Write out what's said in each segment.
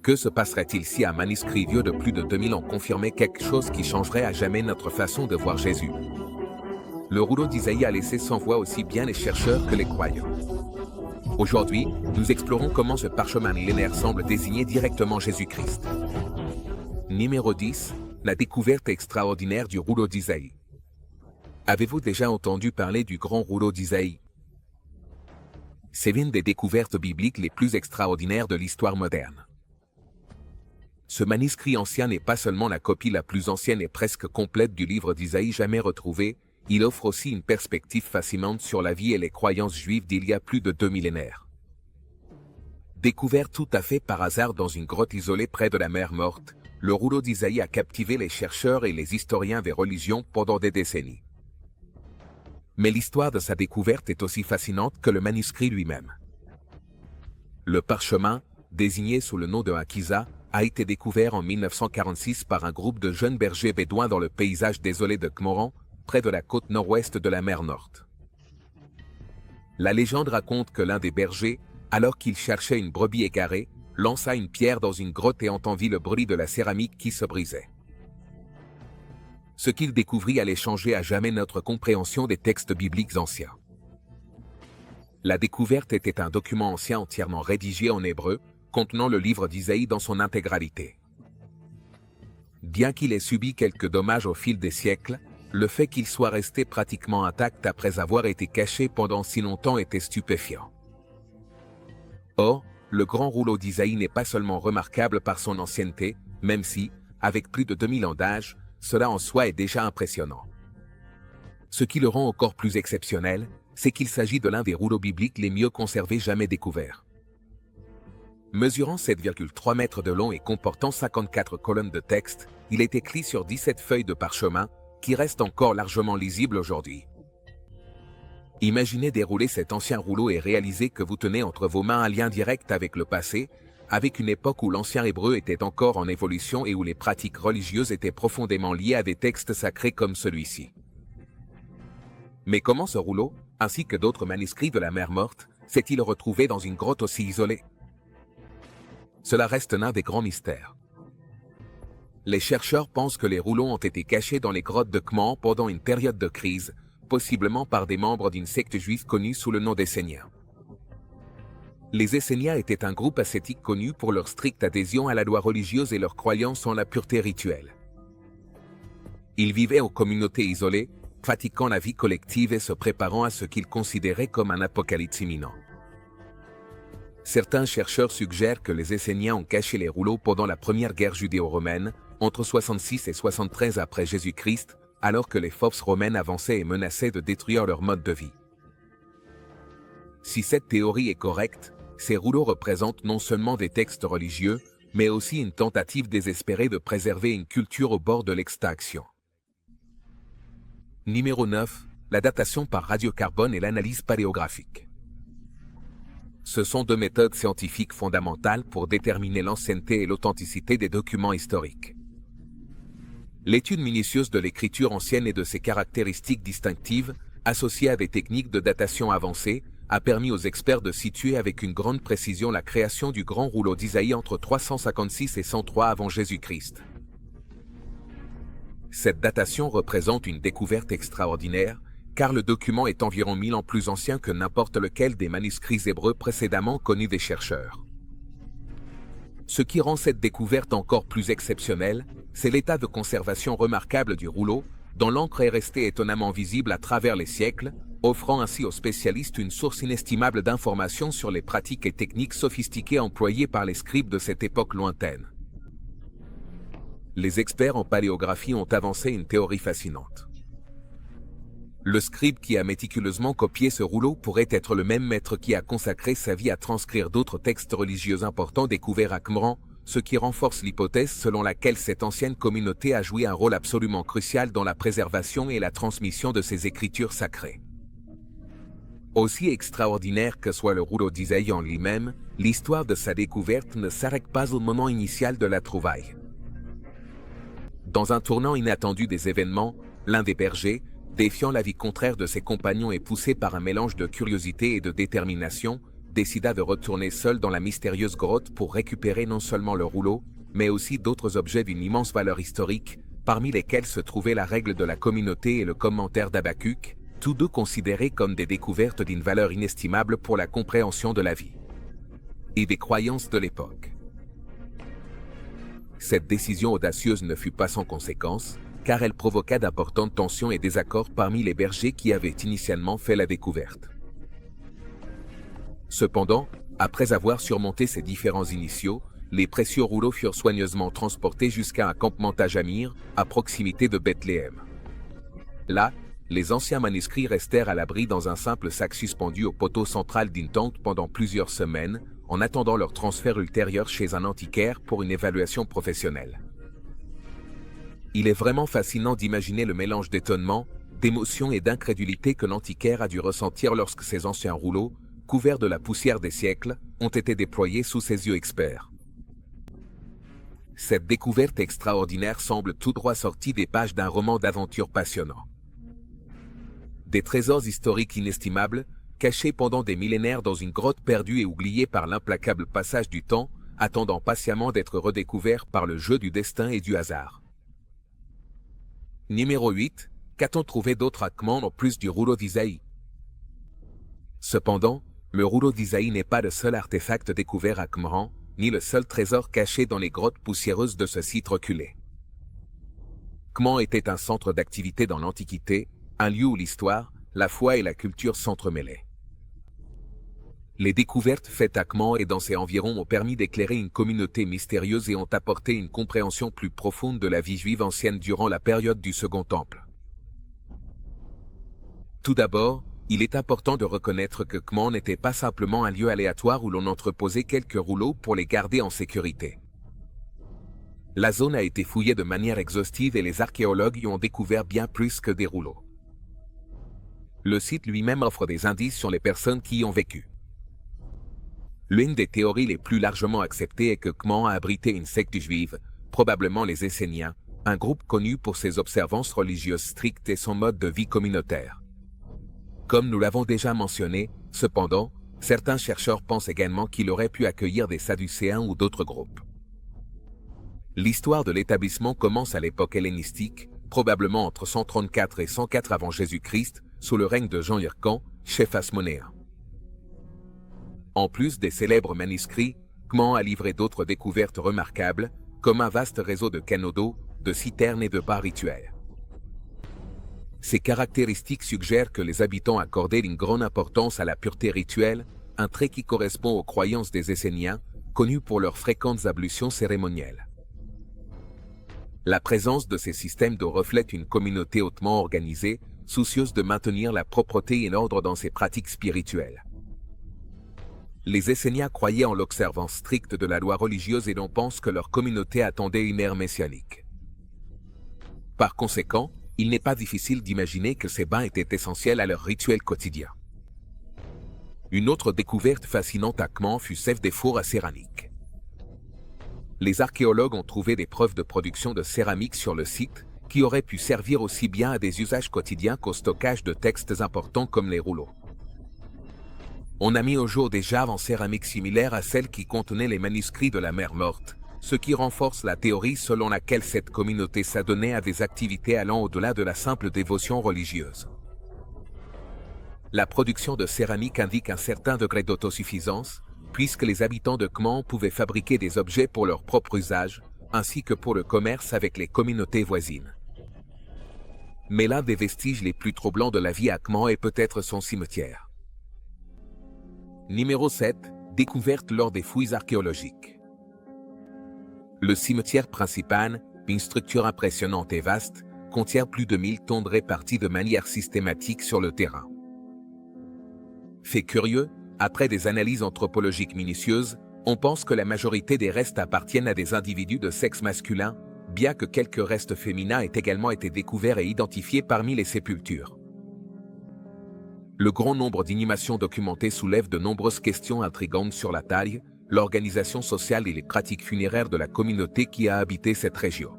Que se passerait-il si un manuscrit vieux de plus de 2000 ans confirmait quelque chose qui changerait à jamais notre façon de voir Jésus? Le rouleau d'Isaïe a laissé sans voix aussi bien les chercheurs que les croyants. Aujourd'hui, nous explorons comment ce parchemin millénaire semble désigner directement Jésus-Christ. Numéro 10. La découverte extraordinaire du rouleau d'Isaïe. Avez-vous déjà entendu parler du grand rouleau d'Isaïe? C'est l'une des découvertes bibliques les plus extraordinaires de l'histoire moderne. Ce manuscrit ancien n'est pas seulement la copie la plus ancienne et presque complète du livre d'Isaïe jamais retrouvé, il offre aussi une perspective fascinante sur la vie et les croyances juives d'il y a plus de 2 millénaires. Découvert tout à fait par hasard dans une grotte isolée près de la mer Morte, le rouleau d'Isaïe a captivé les chercheurs et les historiens des religions pendant des décennies. Mais l'histoire de sa découverte est aussi fascinante que le manuscrit lui-même. Le parchemin, désigné sous le nom de Akiza, a été découvert en 1946 par un groupe de jeunes bergers bédouins dans le paysage désolé de Qumran, près de la côte nord-ouest de la mer Morte. La légende raconte que l'un des bergers, alors qu'il cherchait une brebis égarée, lança une pierre dans une grotte et entendit le bruit de la céramique qui se brisait. Ce qu'il découvrit allait changer à jamais notre compréhension des textes bibliques anciens. La découverte était un document ancien entièrement rédigé en hébreu, contenant le livre d'Isaïe dans son intégralité. Bien qu'il ait subi quelques dommages au fil des siècles, le fait qu'il soit resté pratiquement intact après avoir été caché pendant si longtemps était stupéfiant. Or, le grand rouleau d'Isaïe n'est pas seulement remarquable par son ancienneté, même si, avec plus de 2000 ans d'âge, cela en soi est déjà impressionnant. Ce qui le rend encore plus exceptionnel, c'est qu'il s'agit de l'un des rouleaux bibliques les mieux conservés jamais découverts. Mesurant 7,3 mètres de long et comportant 54 colonnes de texte, il est écrit sur 17 feuilles de parchemin, qui restent encore largement lisibles aujourd'hui. Imaginez dérouler cet ancien rouleau et réaliser que vous tenez entre vos mains un lien direct avec le passé, avec une époque où l'ancien hébreu était encore en évolution et où les pratiques religieuses étaient profondément liées à des textes sacrés comme celui-ci. Mais comment ce rouleau, ainsi que d'autres manuscrits de la mer Morte, s'est-il retrouvé dans une grotte aussi isolée? Cela reste l'un des grands mystères. Les chercheurs pensent que les rouleaux ont été cachés dans les grottes de Qumran pendant une période de crise, possiblement par des membres d'une secte juive connue sous le nom d'Esséniens. Les Esséniens étaient un groupe ascétique connu pour leur stricte adhésion à la loi religieuse et leur croyance en la pureté rituelle. Ils vivaient en communautés isolées, pratiquant la vie collective et se préparant à ce qu'ils considéraient comme un apocalypse imminent. Certains chercheurs suggèrent que les Esséniens ont caché les rouleaux pendant la première guerre judéo-romaine, entre 66 et 73 après Jésus-Christ, alors que les forces romaines avançaient et menaçaient de détruire leur mode de vie. Si cette théorie est correcte, ces rouleaux représentent non seulement des textes religieux, mais aussi une tentative désespérée de préserver une culture au bord de l'extinction. Numéro 9. La datation par radiocarbone et l'analyse paléographique. Ce sont deux méthodes scientifiques fondamentales pour déterminer l'ancienneté et l'authenticité des documents historiques. L'étude minutieuse de l'écriture ancienne et de ses caractéristiques distinctives, associée à des techniques de datation avancées, a permis aux experts de situer avec une grande précision la création du grand rouleau d'Isaïe entre 356 et 103 avant Jésus-Christ. Cette datation représente une découverte extraordinaire, car le document est environ 1000 ans plus ancien que n'importe lequel des manuscrits hébreux précédemment connus des chercheurs. Ce qui rend cette découverte encore plus exceptionnelle, c'est l'état de conservation remarquable du rouleau, dont l'encre est restée étonnamment visible à travers les siècles, offrant ainsi aux spécialistes une source inestimable d'informations sur les pratiques et techniques sophistiquées employées par les scribes de cette époque lointaine. Les experts en paléographie ont avancé une théorie fascinante. Le scribe qui a méticuleusement copié ce rouleau pourrait être le même maître qui a consacré sa vie à transcrire d'autres textes religieux importants découverts à Qumran, ce qui renforce l'hypothèse selon laquelle cette ancienne communauté a joué un rôle absolument crucial dans la préservation et la transmission de ces écritures sacrées. Aussi extraordinaire que soit le rouleau d'Isaïe en lui-même, l'histoire de sa découverte ne s'arrête pas au moment initial de la trouvaille. Dans un tournant inattendu des événements, l'un des bergers, défiant l'avis contraire de ses compagnons et poussé par un mélange de curiosité et de détermination, décida de retourner seul dans la mystérieuse grotte pour récupérer non seulement le rouleau, mais aussi d'autres objets d'une immense valeur historique, parmi lesquels se trouvait la règle de la communauté et le commentaire d'Habakkuk, tous deux considérés comme des découvertes d'une valeur inestimable pour la compréhension de la vie et des croyances de l'époque. Cette décision audacieuse ne fut pas sans conséquences, car elle provoqua d'importantes tensions et désaccords parmi les bergers qui avaient initialement fait la découverte. Cependant, après avoir surmonté ces différents initiaux, les précieux rouleaux furent soigneusement transportés jusqu'à un campement à Jamir, à proximité de Bethléem. Là, les anciens manuscrits restèrent à l'abri dans un simple sac suspendu au poteau central d'une tente pendant plusieurs semaines, en attendant leur transfert ultérieur chez un antiquaire pour une évaluation professionnelle. Il est vraiment fascinant d'imaginer le mélange d'étonnement, d'émotion et d'incrédulité que l'antiquaire a dû ressentir lorsque ces anciens rouleaux, couverts de la poussière des siècles, ont été déployés sous ses yeux experts. Cette découverte extraordinaire semble tout droit sortie des pages d'un roman d'aventure passionnant. Des trésors historiques inestimables, cachés pendant des millénaires dans une grotte perdue et oubliée par l'implacable passage du temps, attendant patiemment d'être redécouverts par le jeu du destin et du hasard. Numéro 8. Qu'a-t-on trouvé d'autre à Qumran en plus du rouleau d'Isaïe? Cependant, le rouleau d'Isaïe n'est pas le seul artefact découvert à Qumran, ni le seul trésor caché dans les grottes poussiéreuses de ce site reculé. Qumran était un centre d'activité dans l'Antiquité, un lieu où l'histoire, la foi et la culture s'entremêlaient. Les découvertes faites à Qumran et dans ses environs ont permis d'éclairer une communauté mystérieuse et ont apporté une compréhension plus profonde de la vie juive ancienne durant la période du Second Temple. Tout d'abord, il est important de reconnaître que Qumran n'était pas simplement un lieu aléatoire où l'on entreposait quelques rouleaux pour les garder en sécurité. La zone a été fouillée de manière exhaustive et les archéologues y ont découvert bien plus que des rouleaux. Le site lui-même offre des indices sur les personnes qui y ont vécu. L'une des théories les plus largement acceptées est que Qumran a abrité une secte juive, probablement les Esséniens, un groupe connu pour ses observances religieuses strictes et son mode de vie communautaire. Comme nous l'avons déjà mentionné, cependant, certains chercheurs pensent également qu'il aurait pu accueillir des Sadducéens ou d'autres groupes. L'histoire de l'établissement commence à l'époque hellénistique, probablement entre 134 et 104 avant Jésus-Christ, sous le règne de Jean Hircan, chef hasmonéen. En plus des célèbres manuscrits, Qumran a livré d'autres découvertes remarquables, comme un vaste réseau de canaux d'eau, de citernes et de pas rituels. Ces caractéristiques suggèrent que les habitants accordaient une grande importance à la pureté rituelle, un trait qui correspond aux croyances des Esséniens, connus pour leurs fréquentes ablutions cérémonielles. La présence de ces systèmes d'eau reflète une communauté hautement organisée, soucieuse de maintenir la propreté et l'ordre dans ses pratiques spirituelles. Les Esséniens croyaient en l'observance stricte de la loi religieuse et l'on pense que leur communauté attendait une ère messianique. Par conséquent, il n'est pas difficile d'imaginer que ces bains étaient essentiels à leur rituel quotidien. Une autre découverte fascinante à Qumran fut celle des fours à céramique. Les archéologues ont trouvé des preuves de production de céramique sur le site, qui auraient pu servir aussi bien à des usages quotidiens qu'au stockage de textes importants comme les rouleaux. On a mis au jour des jarres en céramique similaires à celles qui contenaient les manuscrits de la Mer Morte, ce qui renforce la théorie selon laquelle cette communauté s'adonnait à des activités allant au-delà de la simple dévotion religieuse. La production de céramique indique un certain degré d'autosuffisance, puisque les habitants de Qumran pouvaient fabriquer des objets pour leur propre usage, ainsi que pour le commerce avec les communautés voisines. Mais l'un des vestiges les plus troublants de la vie à Qumran est peut-être son cimetière. Numéro 7. Découverte lors des fouilles archéologiques. Le cimetière principal, une structure impressionnante et vaste, contient plus de 1000 tombes réparties de manière systématique sur le terrain. Fait curieux, après des analyses anthropologiques minutieuses, on pense que la majorité des restes appartiennent à des individus de sexe masculin, bien que quelques restes féminins aient également été découverts et identifiés parmi les sépultures. Le grand nombre d'inhumations documentées soulève de nombreuses questions intrigantes sur la taille, l'organisation sociale et les pratiques funéraires de la communauté qui a habité cette région.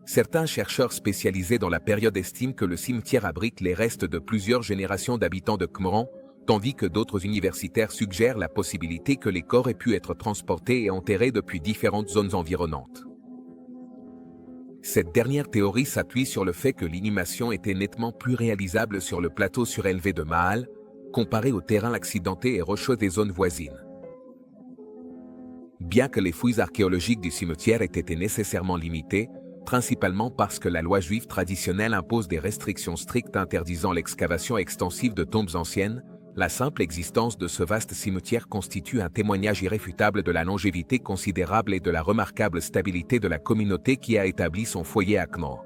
Certains chercheurs spécialisés dans la période estiment que le cimetière abrite les restes de plusieurs générations d'habitants de Qumran, tandis que d'autres universitaires suggèrent la possibilité que les corps aient pu être transportés et enterrés depuis différentes zones environnantes. Cette dernière théorie s'appuie sur le fait que l'inhumation était nettement plus réalisable sur le plateau surélevé de Maal, comparé au terrain accidenté et rocheux des zones voisines. Bien que les fouilles archéologiques du cimetière aient été nécessairement limitées, principalement parce que la loi juive traditionnelle impose des restrictions strictes interdisant l'excavation extensive de tombes anciennes, la simple existence de ce vaste cimetière constitue un témoignage irréfutable de la longévité considérable et de la remarquable stabilité de la communauté qui a établi son foyer à Kman.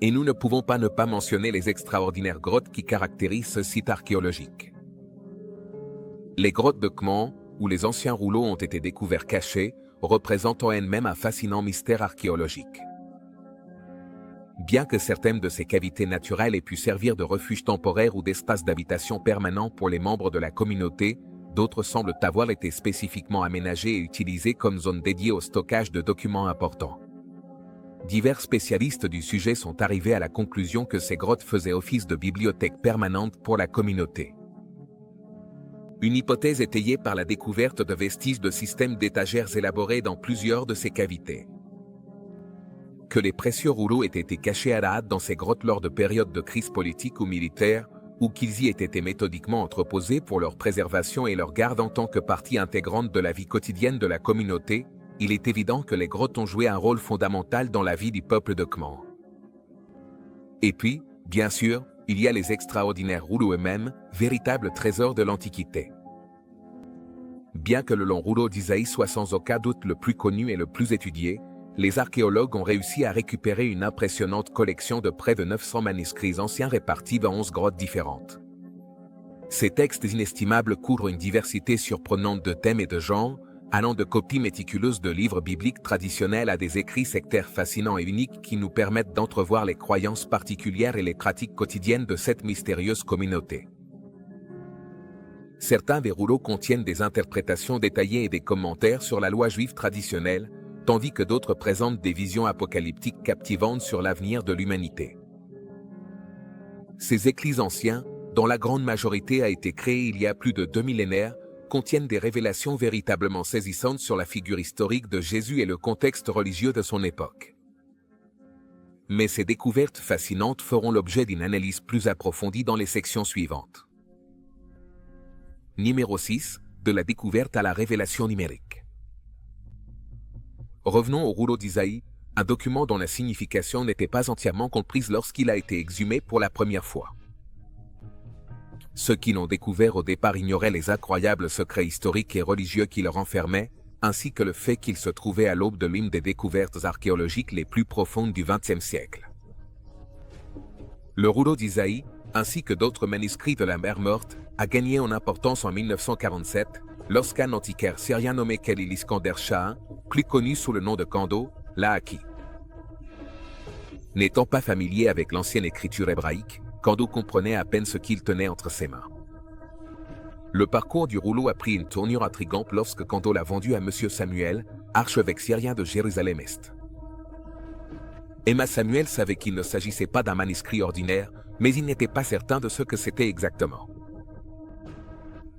Et nous ne pouvons pas ne pas mentionner les extraordinaires grottes qui caractérisent ce site archéologique. Les grottes de Kman, où les anciens rouleaux ont été découverts cachés, représentent en elles-mêmes un fascinant mystère archéologique. Bien que certaines de ces cavités naturelles aient pu servir de refuge temporaire ou d'espace d'habitation permanent pour les membres de la communauté, d'autres semblent avoir été spécifiquement aménagées et utilisées comme zone dédiée au stockage de documents importants. Divers spécialistes du sujet sont arrivés à la conclusion que ces grottes faisaient office de bibliothèque permanente pour la communauté. Une hypothèse étayée par la découverte de vestiges de systèmes d'étagères élaborés dans plusieurs de ces cavités. Que les précieux rouleaux aient été cachés à la hâte dans ces grottes lors de périodes de crise politique ou militaire, ou qu'ils y aient été méthodiquement entreposés pour leur préservation et leur garde en tant que partie intégrante de la vie quotidienne de la communauté, il est évident que les grottes ont joué un rôle fondamental dans la vie du peuple de Kman. Et puis, bien sûr, il y a les extraordinaires rouleaux eux-mêmes, véritables trésors de l'Antiquité. Bien que le long rouleau d'Isaïe soit sans aucun doute le plus connu et le plus étudié, les archéologues ont réussi à récupérer une impressionnante collection de près de 900 manuscrits anciens répartis dans 11 grottes différentes. Ces textes inestimables couvrent une diversité surprenante de thèmes et de genres, allant de copies méticuleuses de livres bibliques traditionnels à des écrits sectaires fascinants et uniques qui nous permettent d'entrevoir les croyances particulières et les pratiques quotidiennes de cette mystérieuse communauté. Certains des rouleaux contiennent des interprétations détaillées et des commentaires sur la loi juive traditionnelle, tandis que d'autres présentent des visions apocalyptiques captivantes sur l'avenir de l'humanité. Ces écrits anciens, dont la grande majorité a été créée il y a plus de 2 millénaires, contiennent des révélations véritablement saisissantes sur la figure historique de Jésus et le contexte religieux de son époque. Mais ces découvertes fascinantes feront l'objet d'une analyse plus approfondie dans les sections suivantes. Numéro 6, de la découverte à la révélation numérique. Revenons au rouleau d'Isaïe, un document dont la signification n'était pas entièrement comprise lorsqu'il a été exhumé pour la première fois. Ceux qui l'ont découvert au départ ignoraient les incroyables secrets historiques et religieux qui le renfermaient, ainsi que le fait qu'il se trouvait à l'aube de l'une des découvertes archéologiques les plus profondes du XXe siècle. Le rouleau d'Isaïe, ainsi que d'autres manuscrits de la mer Morte, a gagné en importance en 1947, lorsqu'un antiquaire syrien nommé Khalil Iskander Shah, plus connu sous le nom de Kando, l'a acquis. N'étant pas familier avec l'ancienne écriture hébraïque, Kando comprenait à peine ce qu'il tenait entre ses mains. Le parcours du rouleau a pris une tournure intrigante lorsque Kando l'a vendu à M. Samuel, archevêque syrien de Jérusalem-Est. Emma Samuel savait qu'il ne s'agissait pas d'un manuscrit ordinaire, mais il n'était pas certain de ce que c'était exactement.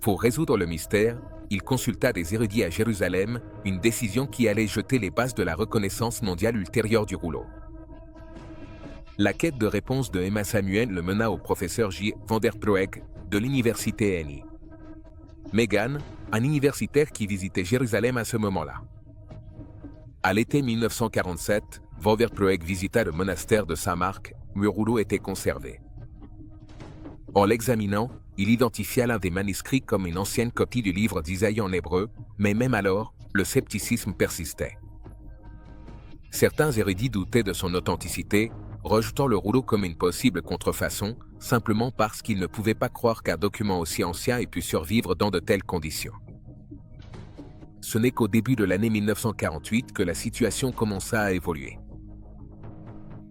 Pour résoudre le mystère, il consulta des érudits à Jérusalem, une décision qui allait jeter les bases de la reconnaissance mondiale ultérieure du rouleau. La quête de réponse de Emma Samuel le mena au professeur J. van der Ploeg de l'université NI. Megan, un universitaire qui visitait Jérusalem à ce moment-là. À l'été 1947, van der Ploeg visita le monastère de Saint-Marc, où le rouleau était conservé. En l'examinant, il identifia l'un des manuscrits comme une ancienne copie du livre d'Isaïe en hébreu, mais même alors, le scepticisme persistait. Certains érudits doutaient de son authenticité, rejetant le rouleau comme une possible contrefaçon, simplement parce qu'ils ne pouvaient pas croire qu'un document aussi ancien ait pu survivre dans de telles conditions. Ce n'est qu'au début de l'année 1948 que la situation commença à évoluer.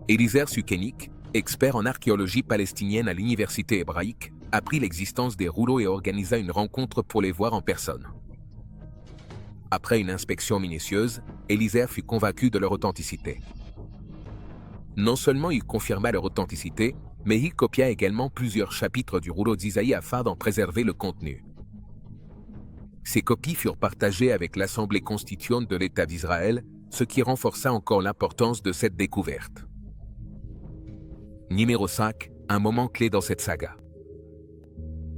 Eliezer Sukenik, expert en archéologie palestinienne à l'université hébraïque, apprit l'existence des rouleaux et organisa une rencontre pour les voir en personne. Après une inspection minutieuse, Eliezer fut convaincu de leur authenticité. Non seulement il confirma leur authenticité, mais il copia également plusieurs chapitres du rouleau d'Isaïe afin d'en préserver le contenu. Ces copies furent partagées avec l'Assemblée constituante de l'État d'Israël, ce qui renforça encore l'importance de cette découverte. Numéro 5, un moment clé dans cette saga.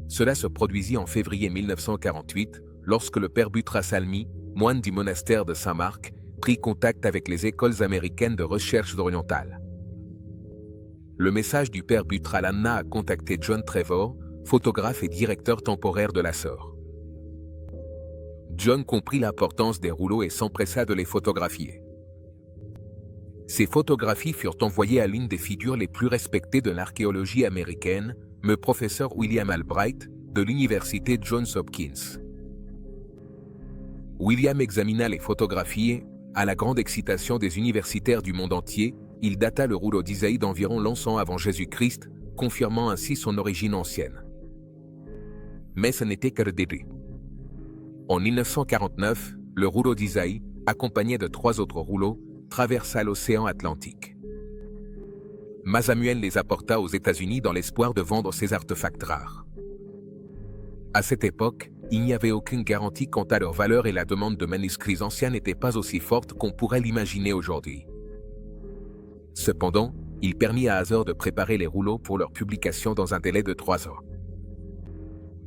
Cela se produisit en février 1948, lorsque le père Butra Salmi, moine du monastère de Saint-Marc, prit contact avec les écoles américaines de recherche orientale. Le message du père Butra l'amena à contacter John Trevor, photographe et directeur temporaire de la SOR. John comprit l'importance des rouleaux et s'empressa de les photographier. Ces photographies furent envoyées à l'une des figures les plus respectées de l'archéologie américaine, le professeur William Albright, de l'université Johns Hopkins. William examina les photographies et, à la grande excitation des universitaires du monde entier, il data le rouleau d'Isaïe d'environ l'an 100 avant Jésus-Christ, confirmant ainsi son origine ancienne. Mais ce n'était que le début. En 1949, le rouleau d'Isaïe, accompagné de 3 autres rouleaux, traversa l'océan Atlantique. Masamuel les apporta aux États-Unis dans l'espoir de vendre ces artefacts rares. À cette époque, il n'y avait aucune garantie quant à leur valeur et la demande de manuscrits anciens n'était pas aussi forte qu'on pourrait l'imaginer aujourd'hui. Cependant, il permit à Hazard de préparer les rouleaux pour leur publication dans un délai de 3 ans.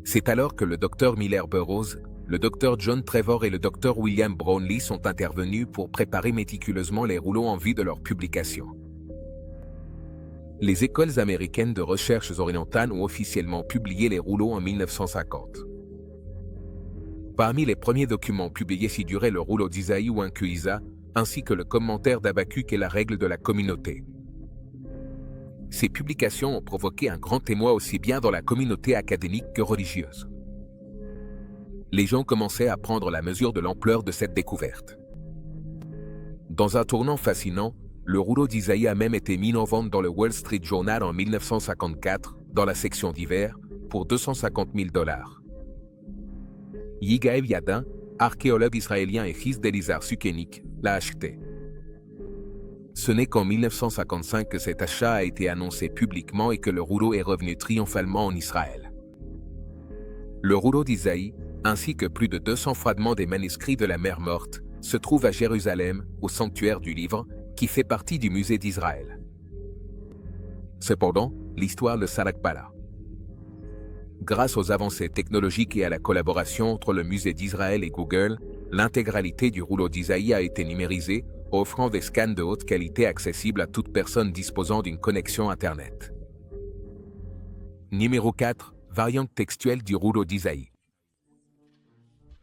C'est alors que le Dr Miller Burroughs, le Dr John Trevor et le Dr William Brownlee sont intervenus pour préparer méticuleusement les rouleaux en vue de leur publication. Les écoles américaines de recherche orientales ont officiellement publié les rouleaux en 1950. Parmi les premiers documents publiés figurait le rouleau d'Isaïe ou Incuisa, ainsi que le commentaire d'Habacuc et la règle de la communauté. Ces publications ont provoqué un grand émoi aussi bien dans la communauté académique que religieuse. Les gens commençaient à prendre la mesure de l'ampleur de cette découverte. Dans un tournant fascinant, le rouleau d'Isaïe a même été mis en vente dans le Wall Street Journal en 1954, dans la section divers, pour $250,000. Yigael Yadin, archéologue israélien et fils d'Elizar Sukenik, l'a acheté. Ce n'est qu'en 1955 que cet achat a été annoncé publiquement et que le rouleau est revenu triomphalement en Israël. Le rouleau d'Isaïe, ainsi que plus de 200 fragments des manuscrits de la mer Morte, se trouve à Jérusalem, au sanctuaire du livre, qui fait partie du musée d'Israël. Cependant, l'histoire ne s'arrête pas là. Grâce aux avancées technologiques et à la collaboration entre le musée d'Israël et Google, l'intégralité du rouleau d'Isaïe a été numérisée, offrant des scans de haute qualité accessibles à toute personne disposant d'une connexion Internet. Numéro 4. Variante textuelle du rouleau d'Isaïe.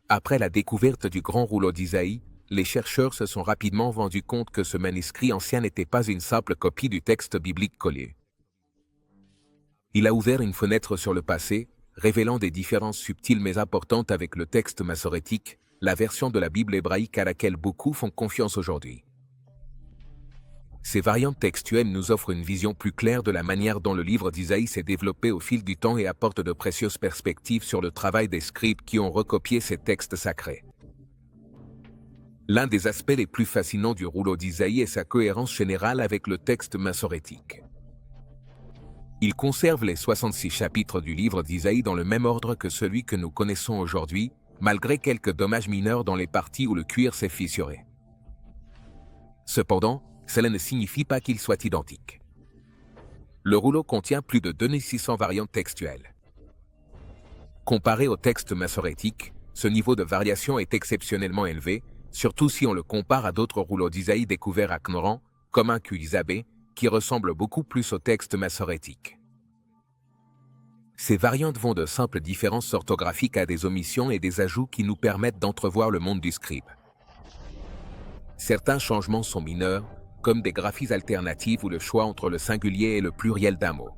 Après la découverte du grand rouleau d'Isaïe, les chercheurs se sont rapidement rendus compte que ce manuscrit ancien n'était pas une simple copie du texte biblique collé. Il a ouvert une fenêtre sur le passé, révélant des différences subtiles mais importantes avec le texte massorétique, la version de la Bible hébraïque à laquelle beaucoup font confiance aujourd'hui. Ces variantes textuelles nous offrent une vision plus claire de la manière dont le livre d'Isaïe s'est développé au fil du temps et apportent de précieuses perspectives sur le travail des scribes qui ont recopié ces textes sacrés. L'un des aspects les plus fascinants du rouleau d'Isaïe est sa cohérence générale avec le texte massorétique. Il conserve les 66 chapitres du livre d'Isaïe dans le même ordre que celui que nous connaissons aujourd'hui, malgré quelques dommages mineurs dans les parties où le cuir s'est fissuré. Cependant, cela ne signifie pas qu'il soit identique. Le rouleau contient plus de 2600 variantes textuelles. Comparé au texte massorétique, ce niveau de variation est exceptionnellement élevé, surtout si on le compare à d'autres rouleaux d'Isaïe découverts à Qumran, comme Incu-Isabé, qui ressemble beaucoup plus au texte massorétique. Ces variantes vont de simples différences orthographiques à des omissions et des ajouts qui nous permettent d'entrevoir le monde du scribe. Certains changements sont mineurs, comme des graphies alternatives ou le choix entre le singulier et le pluriel d'un mot.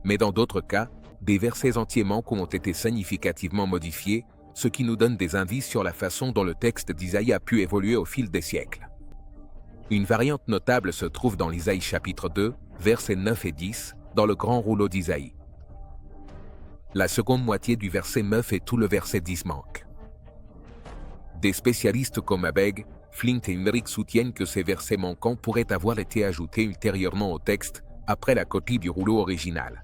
Mais dans d'autres cas, des versets entiers manquent ou ont été significativement modifiés, ce qui nous donne des indices sur la façon dont le texte d'Isaïe a pu évoluer au fil des siècles. Une variante notable se trouve dans l'Isaïe chapitre 2, versets 9 et 10, dans le grand rouleau d'Isaïe. La seconde moitié du verset 9 et tout le verset 10 manquent. Des spécialistes comme Abegg, Flint et Emmerich soutiennent que ces versets manquants pourraient avoir été ajoutés ultérieurement au texte, après la copie du rouleau original.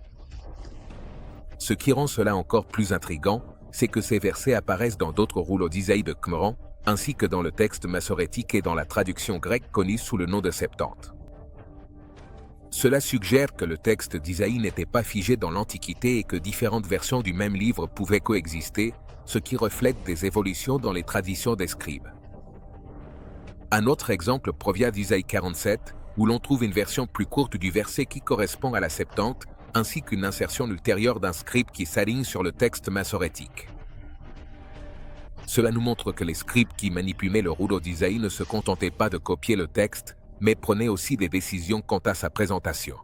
Ce qui rend cela encore plus intriguant, c'est que ces versets apparaissent dans d'autres rouleaux d'Isaïe de Qumran, ainsi que dans le texte massorétique et dans la traduction grecque connue sous le nom de Septante. Cela suggère que le texte d'Isaïe n'était pas figé dans l'Antiquité et que différentes versions du même livre pouvaient coexister, ce qui reflète des évolutions dans les traditions des scribes. Un autre exemple provient d'Isaïe 47, où l'on trouve une version plus courte du verset qui correspond à la Septante, ainsi qu'une insertion ultérieure d'un scribe qui s'aligne sur le texte massorétique. Cela nous montre que les scribes qui manipulaient le rouleau d'Isaïe ne se contentaient pas de copier le texte, mais prenaient aussi des décisions quant à sa présentation.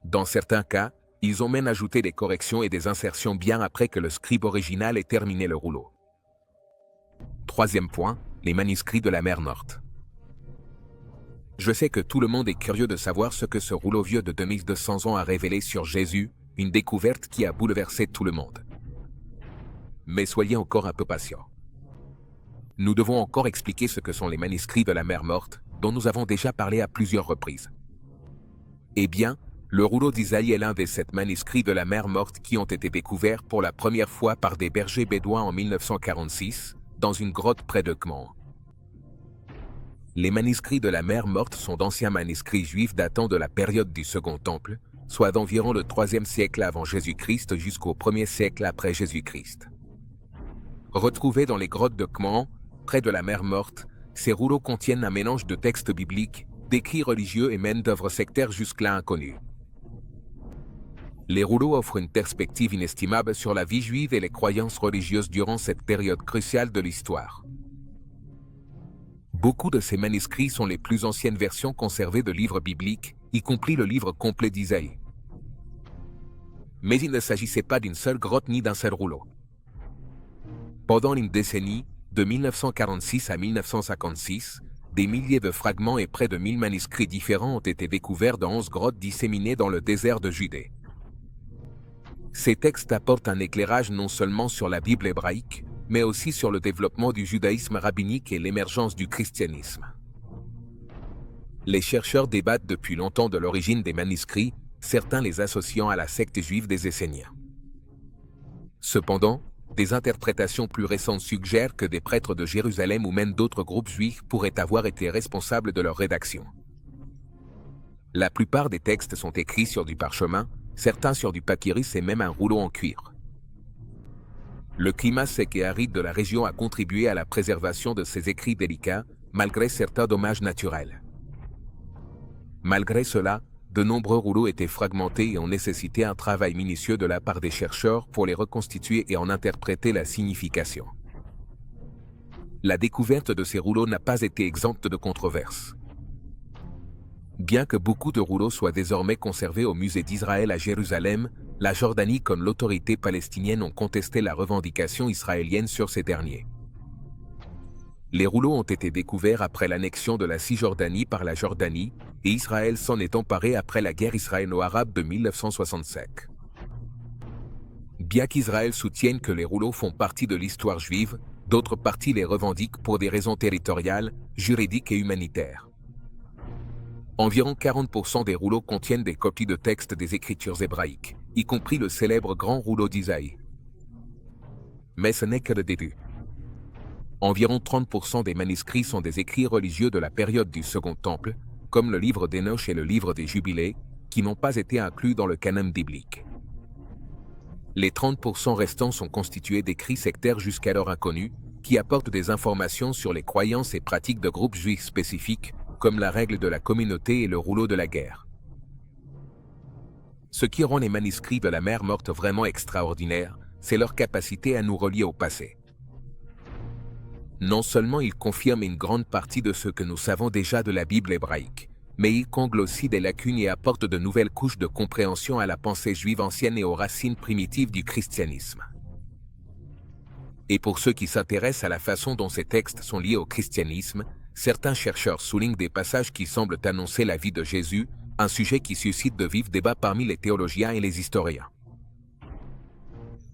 Dans certains cas, ils ont même ajouté des corrections et des insertions bien après que le scribe original ait terminé le rouleau. Troisième point, les manuscrits de la mer Morte. Je sais que tout le monde est curieux de savoir ce que ce rouleau vieux de 2200 ans a révélé sur Jésus, une découverte qui a bouleversé tout le monde. Mais soyez encore un peu patients. Nous devons encore expliquer ce que sont les manuscrits de la mer Morte, dont nous avons déjà parlé à plusieurs reprises. Eh bien, le rouleau d'Isaïe est l'un des 7 manuscrits de la mer Morte qui ont été découverts pour la première fois par des bergers bédouins en 1946, dans une grotte près de Qumran. Les manuscrits de la mer Morte sont d'anciens manuscrits juifs datant de la période du Second Temple, soit d'environ le 3e siècle avant Jésus-Christ jusqu'au 1er siècle après Jésus-Christ. Retrouvés dans les grottes de Qumran, près de la mer Morte, ces rouleaux contiennent un mélange de textes bibliques, d'écrits religieux et même d'œuvres sectaires jusque-là inconnues. Les rouleaux offrent une perspective inestimable sur la vie juive et les croyances religieuses durant cette période cruciale de l'histoire. Beaucoup de ces manuscrits sont les plus anciennes versions conservées de livres bibliques, y compris le livre complet d'Isaïe. Mais il ne s'agissait pas d'une seule grotte ni d'un seul rouleau. Pendant une décennie, de 1946 à 1956, des milliers de fragments et près de 1000 manuscrits différents ont été découverts dans 11 grottes disséminées dans le désert de Judée. Ces textes apportent un éclairage non seulement sur la Bible hébraïque, mais aussi sur le développement du judaïsme rabbinique et l'émergence du christianisme. Les chercheurs débattent depuis longtemps de l'origine des manuscrits, certains les associant à la secte juive des Esséniens. Cependant, des interprétations plus récentes suggèrent que des prêtres de Jérusalem ou même d'autres groupes juifs pourraient avoir été responsables de leur rédaction. La plupart des textes sont écrits sur du parchemin, certains sur du papyrus et même un rouleau en cuir. Le climat sec et aride de la région a contribué à la préservation de ces écrits délicats, malgré certains dommages naturels. Malgré cela, de nombreux rouleaux étaient fragmentés et ont nécessité un travail minutieux de la part des chercheurs pour les reconstituer et en interpréter la signification. La découverte de ces rouleaux n'a pas été exempte de controverses. Bien que beaucoup de rouleaux soient désormais conservés au musée d'Israël à Jérusalem, la Jordanie comme l'autorité palestinienne ont contesté la revendication israélienne sur ces derniers. Les rouleaux ont été découverts après l'annexion de la Cisjordanie par la Jordanie, et Israël s'en est emparé après la guerre israélo-arabe de 1965. Bien qu'Israël soutienne que les rouleaux font partie de l'histoire juive, d'autres parties les revendiquent pour des raisons territoriales, juridiques et humanitaires. Environ 40% des rouleaux contiennent des copies de textes des Écritures hébraïques, y compris le célèbre grand rouleau d'Isaïe. Mais ce n'est que le début. Environ 30% des manuscrits sont des écrits religieux de la période du Second Temple, comme le livre d'Hénoch et le livre des Jubilés, qui n'ont pas été inclus dans le canon biblique. Les 30% restants sont constitués d'écrits sectaires jusqu'alors inconnus, qui apportent des informations sur les croyances et pratiques de groupes juifs spécifiques, comme la règle de la communauté et le rouleau de la guerre. Ce qui rend les manuscrits de la mer Morte vraiment extraordinaires, c'est leur capacité à nous relier au passé. Non seulement ils confirment une grande partie de ce que nous savons déjà de la Bible hébraïque, mais ils comblent aussi des lacunes et apportent de nouvelles couches de compréhension à la pensée juive ancienne et aux racines primitives du christianisme. Et pour ceux qui s'intéressent à la façon dont ces textes sont liés au christianisme, certains chercheurs soulignent des passages qui semblent annoncer la vie de Jésus, un sujet qui suscite de vifs débats parmi les théologiens et les historiens.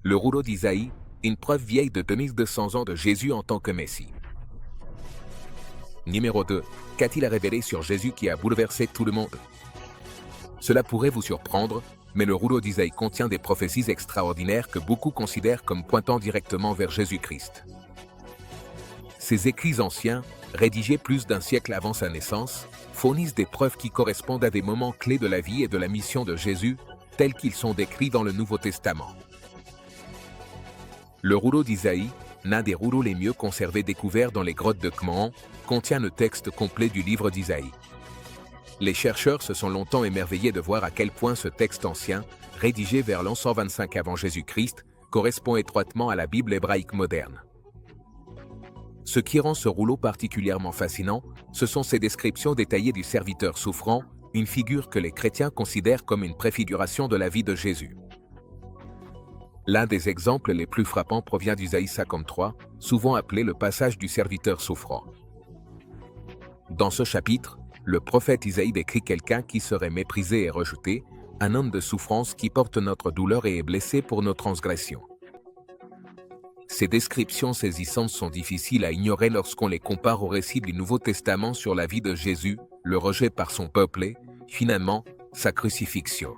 Le rouleau d'Isaïe, une preuve vieille de 2200 ans de Jésus en tant que Messie. Numéro 2. Qu'a-t-il révélé sur Jésus qui a bouleversé tout le monde? Cela pourrait vous surprendre, mais le rouleau d'Isaïe contient des prophéties extraordinaires que beaucoup considèrent comme pointant directement vers Jésus-Christ. Ces écrits anciens, rédigés plus d'un siècle avant sa naissance, fournissent des preuves qui correspondent à des moments clés de la vie et de la mission de Jésus, tels qu'ils sont décrits dans le Nouveau Testament. Le rouleau d'Isaïe, l'un des rouleaux les mieux conservés découverts dans les grottes de Qumran, contient le texte complet du livre d'Isaïe. Les chercheurs se sont longtemps émerveillés de voir à quel point ce texte ancien, rédigé vers l'an 125 avant Jésus-Christ, correspond étroitement à la Bible hébraïque moderne. Ce qui rend ce rouleau particulièrement fascinant, ce sont ses descriptions détaillées du serviteur souffrant, une figure que les chrétiens considèrent comme une préfiguration de la vie de Jésus. L'un des exemples les plus frappants provient d'Isaïe 53, souvent appelé le passage du serviteur souffrant. Dans ce chapitre, le prophète Isaïe décrit quelqu'un qui serait méprisé et rejeté, un homme de souffrance qui porte notre douleur et est blessé pour nos transgressions. Ces descriptions saisissantes sont difficiles à ignorer lorsqu'on les compare au récit du Nouveau Testament sur la vie de Jésus, le rejet par son peuple et, finalement, sa crucifixion.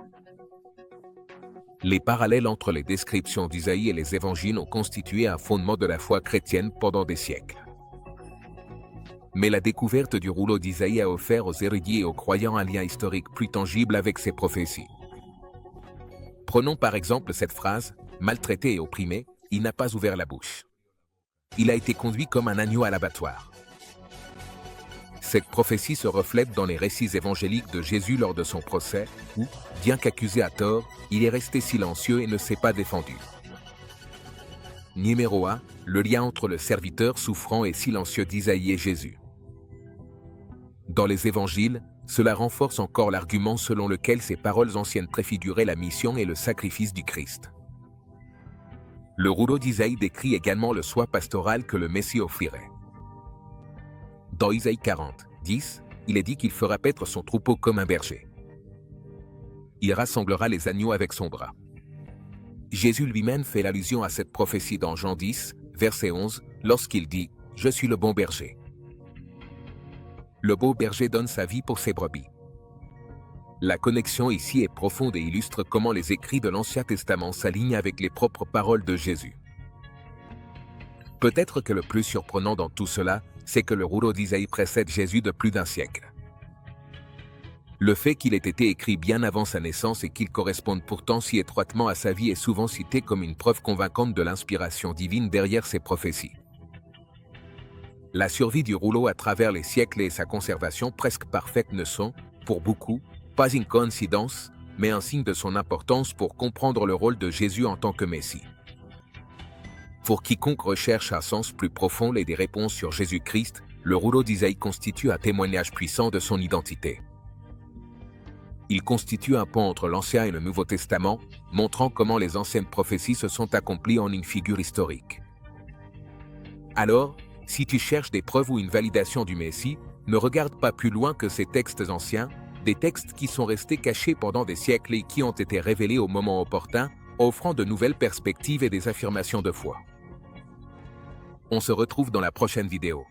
Les parallèles entre les descriptions d'Isaïe et les évangiles ont constitué un fondement de la foi chrétienne pendant des siècles. Mais la découverte du rouleau d'Isaïe a offert aux érudits et aux croyants un lien historique plus tangible avec ces prophéties. Prenons par exemple cette phrase « Maltraité et opprimé, il n'a pas ouvert la bouche. Il a été conduit comme un agneau à l'abattoir. » Cette prophétie se reflète dans les récits évangéliques de Jésus lors de son procès, où, bien qu'accusé à tort, il est resté silencieux et ne s'est pas défendu. Numéro 1. Le lien entre le serviteur souffrant et silencieux d'Isaïe et Jésus. Dans les évangiles, cela renforce encore l'argument selon lequel ces paroles anciennes préfiguraient la mission et le sacrifice du Christ. Le rouleau d'Isaïe décrit également le soin pastoral que le Messie offrirait. Dans Isaïe 40, 10, il est dit qu'il fera paître son troupeau comme un berger. Il rassemblera les agneaux avec son bras. Jésus lui-même fait allusion à cette prophétie dans Jean 10, verset 11, lorsqu'il dit « Je suis le bon berger ». Le beau berger donne sa vie pour ses brebis. La connexion ici est profonde et illustre comment les écrits de l'Ancien Testament s'alignent avec les propres paroles de Jésus. Peut-être que le plus surprenant dans tout cela, c'est que le rouleau d'Isaïe précède Jésus de plus d'un siècle. Le fait qu'il ait été écrit bien avant sa naissance et qu'il corresponde pourtant si étroitement à sa vie est souvent cité comme une preuve convaincante de l'inspiration divine derrière ces prophéties. La survie du rouleau à travers les siècles et sa conservation presque parfaite ne sont, pour beaucoup, pas une coïncidence, mais un signe de son importance pour comprendre le rôle de Jésus en tant que Messie. Pour quiconque recherche un sens plus profond et des réponses sur Jésus-Christ, le rouleau d'Isaïe constitue un témoignage puissant de son identité. Il constitue un pont entre l'Ancien et le Nouveau Testament, montrant comment les anciennes prophéties se sont accomplies en une figure historique. Alors, si tu cherches des preuves ou une validation du Messie, ne regarde pas plus loin que ces textes anciens, des textes qui sont restés cachés pendant des siècles et qui ont été révélés au moment opportun, offrant de nouvelles perspectives et des affirmations de foi. On se retrouve dans la prochaine vidéo.